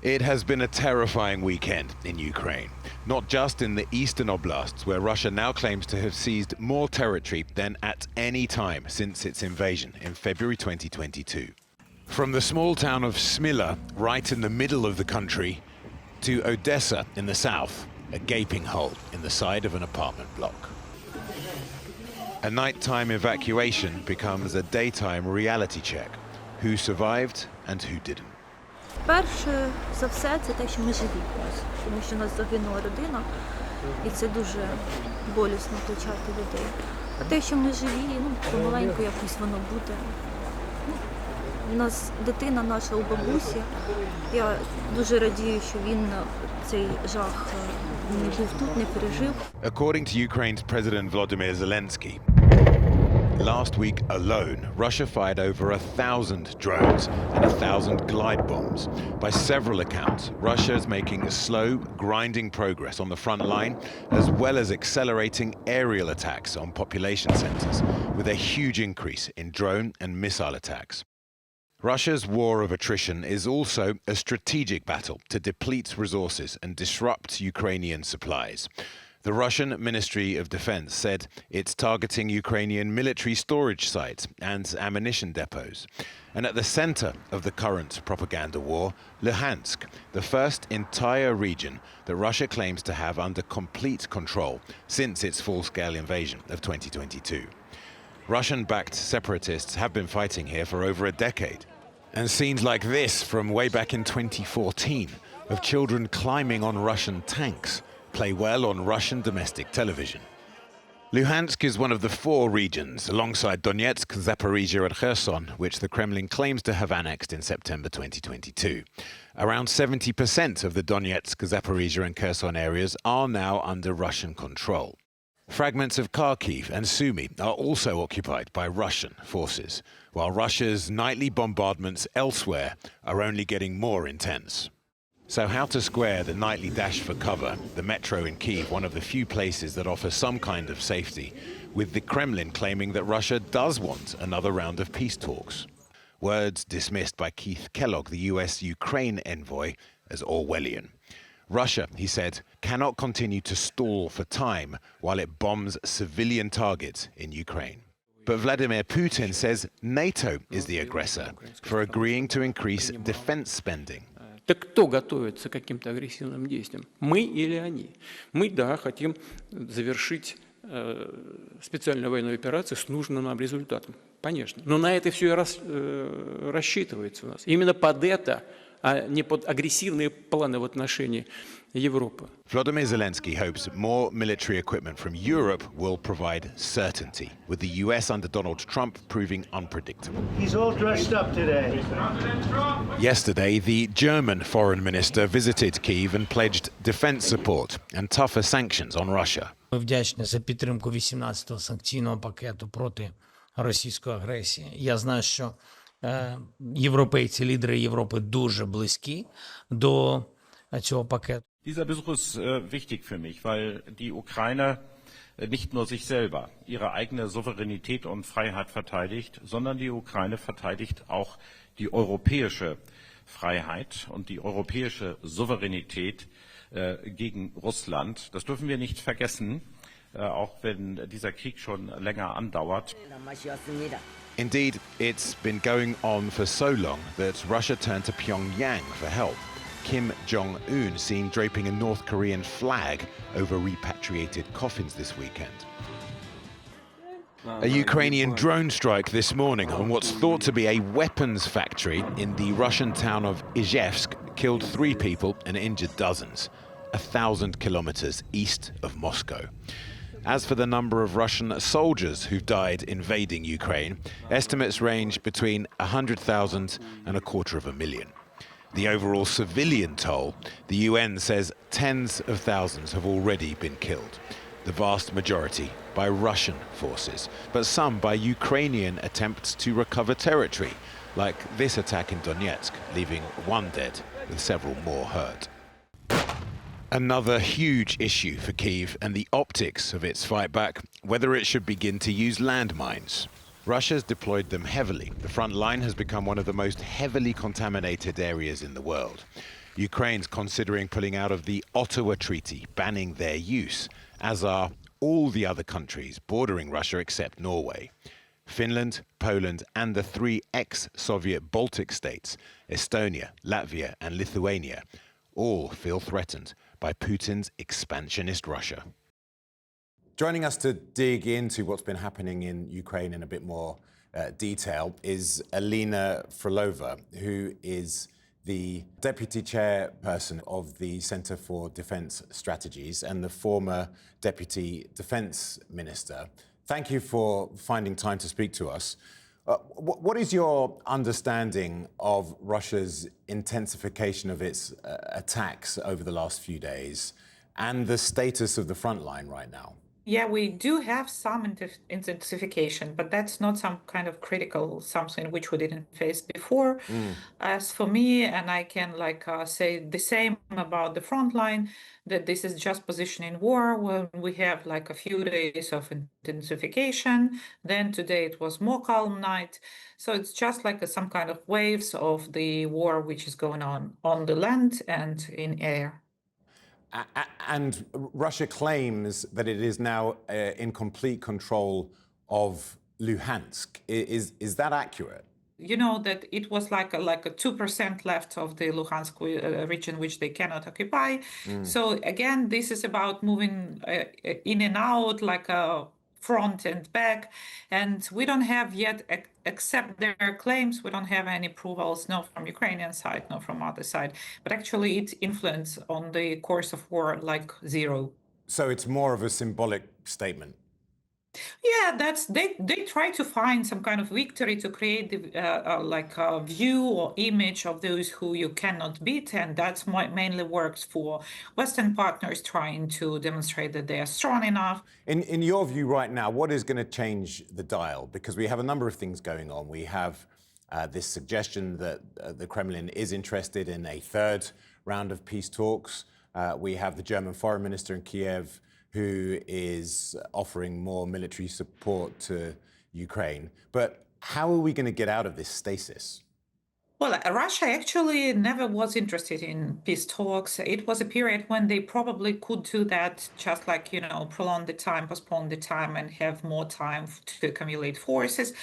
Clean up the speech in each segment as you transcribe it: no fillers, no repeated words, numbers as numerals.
It has been a terrifying weekend in Ukraine, not just in the eastern oblasts, where Russia now claims to have seized more territory than at any time since its invasion in February 2022. From the small town of Smila, right in the middle of the country, to Odessa in the south, a gaping hole in the side of an apartment block. A nighttime evacuation becomes a daytime reality check. Who survived and who didn't. Перше за все, це те, що ми живі, тому що у нас загинула родина, і це дуже болісно втрачати людей. А те, що ми живі, помаленьку якось воно буде. У нас дитина наша у бабусі. Я дуже радію, що він цей жах не був тут, не пережив. According to Ukraine's President Volodymyr Zelenskyy, last week alone, Russia fired over 1,000 drones and 1,000 glide bombs. By several accounts, Russia is making slow, grinding progress on the front line, as well as accelerating aerial attacks on population centers, with a huge increase in drone and missile attacks. Russia's war of attrition is also a strategic battle to deplete resources and disrupt Ukrainian supplies. The Russian Ministry of Defense said it's targeting Ukrainian military storage sites and ammunition depots. And at the center of the current propaganda war, Luhansk, the first entire region that Russia claims to have under complete control since its full-scale invasion of 2022. Russian-backed separatists have been fighting here for over a decade. And scenes like this from way back in 2014 of children climbing on Russian tanks play well on Russian domestic television. Luhansk is one of the four regions, alongside Donetsk, Zaporizhzhya and Kherson, which the Kremlin claims to have annexed in September 2022. Around 70% of the Donetsk, Zaporizhzhya and Kherson areas are now under Russian control. Fragments of Kharkiv and Sumy are also occupied by Russian forces, while Russia's nightly bombardments elsewhere are only getting more intense. So how to square the nightly dash for cover, the metro in Kyiv, one of the few places that offer some kind of safety, with the Kremlin claiming that Russia does want another round of peace talks? Words dismissed by Keith Kellogg, the US-Ukraine envoy, as Orwellian. Russia, he said, cannot continue to stall for time while it bombs civilian targets in Ukraine. But Vladimir Putin says NATO is the aggressor for agreeing to increase defense spending. Так кто готовится к каким-то агрессивным действиям? Мы или они? Мы, да, хотим завершить специальную военную операцию с нужным нам результатом. Конечно. Но на это все и рассчитывается у нас. Именно под это, а не под агрессивные планы в отношении Европы. Volodymyr Zelenskyy hopes more military equipment from Europe will provide certainty, with the US under Donald Trump proving unpredictable. He's all dressed up today. Yesterday, the German foreign minister visited Kyiv and pledged defense support and tougher sanctions on Russia. Ми вдячні за підтримку 18-го санкційного пакету проти російської агресії. Я знаю, що європейці, лідери Європи дуже близькі до цього пакету. Dieser Besuch ist wichtig für mich, weil die Ukraine nicht nur sich selber, ihre eigene Souveränität und Freiheit verteidigt, sondern die Ukraine verteidigt auch die europäische Freiheit und die europäische Souveränität gegen Russland. Das dürfen wir nicht vergessen, auch wenn dieser Krieg schon länger andauert. Indeed, it's been going on for so long that Russia turned to Pyongyang for help. Kim Jong-un seen draping a North Korean flag over repatriated coffins this weekend. A Ukrainian drone strike this morning on what's thought to be a weapons factory in the Russian town of Izhevsk killed 3 people and injured dozens, 1,000 kilometers east of Moscow. As for the number of Russian soldiers who've died invading Ukraine, estimates range between 100,000 and 250,000. The overall civilian toll, the UN says tens of thousands have already been killed, the vast majority by Russian forces, but some by Ukrainian attempts to recover territory, like this attack in Donetsk, leaving 1 dead with several more hurt. Another huge issue for Kyiv and the optics of its fight back, whether it should begin to use landmines. Russia's deployed them heavily. The front line has become one of the most heavily contaminated areas in the world. Ukraine's considering pulling out of the Ottawa Treaty, banning their use, as are all the other countries bordering Russia except Norway. Finland, Poland, and the three ex-Soviet Baltic states, Estonia, Latvia, and Lithuania, all feel threatened by Putin's expansionist Russia. Joining us to dig into what's been happening in Ukraine in a bit more detail is Alina Frolova, who is the deputy chairperson of the Center for Defense Strategies and the former deputy defense minister. Thank you for finding time to speak to us. What is your understanding of Russia's intensification of its attacks over the last few days and the status of the front line right now? Yeah, we do have some intensification, but that's not some kind of critical something which we didn't face before. As for me, and I can say the same about the front line, that this is just position in war when we have a few days of intensification. Then today it was more calm night. So it's just some kind of waves of the war which is going on the land and in air. And Russia claims that it is now in complete control of Luhansk. Is that accurate? You know that it was like a 2% left of the Luhansk region, which they cannot occupy. So again, this is about moving in and out like a front and back. And we don't have yet, except their claims, we don't have any approvals, no from Ukrainian side, no from other side. But actually its influence on the course of war, zero. So it's more of a symbolic statement. Yeah, they try to find some kind of victory to create a view or image of those who you cannot beat, and that's mainly works for Western partners trying to demonstrate that they are strong enough. In your view right now, what is going to change the dial? Because we have a number of things going on. We have this suggestion that the Kremlin is interested in a third round of peace talks. We have the German foreign minister in Kiev who is offering more military support to Ukraine. But how are we going to get out of this stasis? Well, Russia actually never was interested in peace talks. It was a period when they probably could do that, just prolong the time, postpone the time, and have more time to accumulate forces.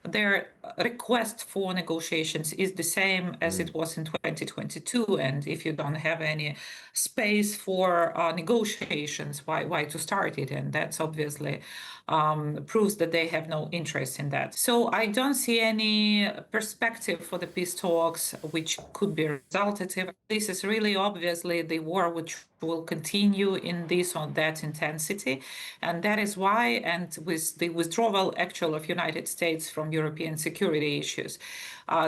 Their request for negotiations is the same as it was in 2022. And if you don't have any space for negotiations, why to start it? And that's obviously proves that they have no interest in that. So I don't see any perspective for the peace talks which could be resultative. This is really obviously the war which will continue in this or that intensity. And that is why, and with the withdrawal of United States from European security issues,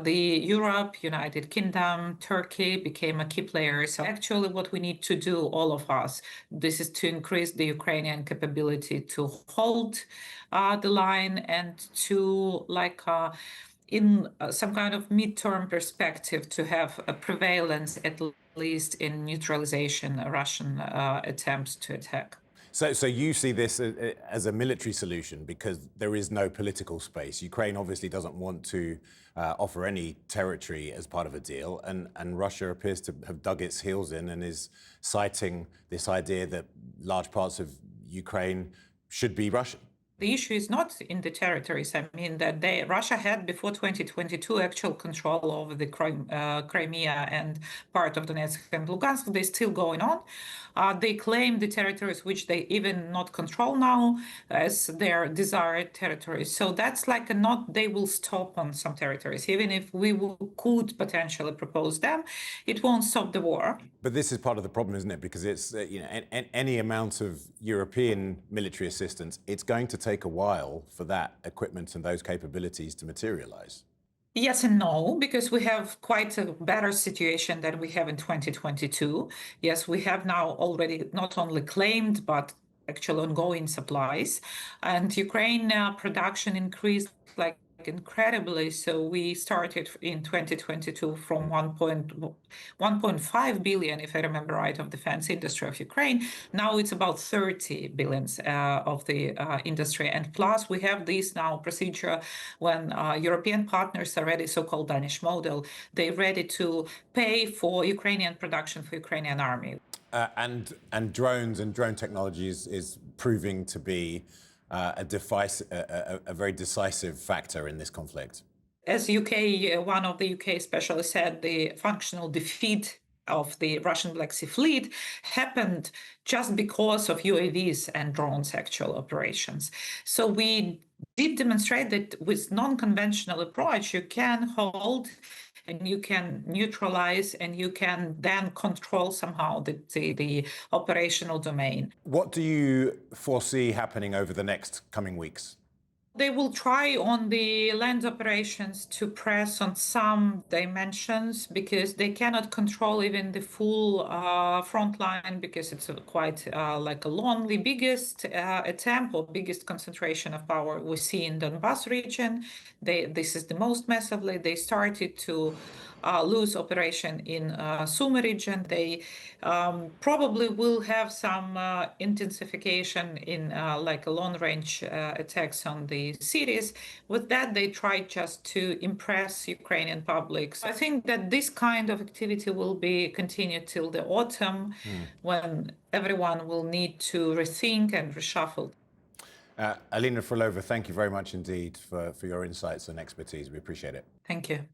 the Europe, United Kingdom, Turkey became a key player. So actually what we need to do, all of us, this is to increase the Ukrainian capability to hold the line and to in some kind of midterm perspective to have a prevalence at least in neutralization Russian attempts to attack. So you see this as a military solution because there is no political space. Ukraine obviously doesn't want to offer any territory as part of a deal, and Russia appears to have dug its heels in and is citing this idea that large parts of Ukraine should be Russian. The issue is not in the territories. I mean that Russia had before 2022 actual control over the Crimea and part of Donetsk and Luhansk. They're still going on. They claim the territories which they even not control now as their desired territories. So that's they will stop on some territories. Even if we could potentially propose them, it won't stop the war. But this is part of the problem, isn't it? Because it's any amount of European military assistance, it's going to take a while for that equipment and those capabilities to materialize. Yes and no, because we have quite a better situation than we have in 2022. Yes, we have now already not only claimed, but actual ongoing supplies. And Ukraine production increased incredibly. So we started in 2022 from 1.5 billion, if I remember right, of defense industry of Ukraine. Now it's about 30 billions of the industry. And plus we have this now procedure when European partners are ready, so-called Danish model, they're ready to pay for Ukrainian production for Ukrainian army. And drones and drone technologies is proving to be a very decisive factor in this conflict. As one of the UK specialists said, the functional defeat of the Russian Black Sea Fleet happened just because of UAVs and drones actual operations. So we did demonstrate that with non-conventional approach, you can hold and you can neutralize and you can then control somehow the operational domain. What do you foresee happening over the next coming weeks? They will try on the land operations to press on some dimensions because they cannot control even the full front line because it's quite like a lonely biggest attempt or biggest concentration of power we see in Donbas region. This is the most massively. They started to lose operation in Sumy region. They probably will have some intensification in like a long-range attacks on the cities. With that, they tried just to impress Ukrainian public. So I think that this kind of activity will be continued till the autumn when everyone will need to rethink and reshuffle. Alina Frolova, thank you very much indeed for your insights and expertise. We appreciate it. Thank you.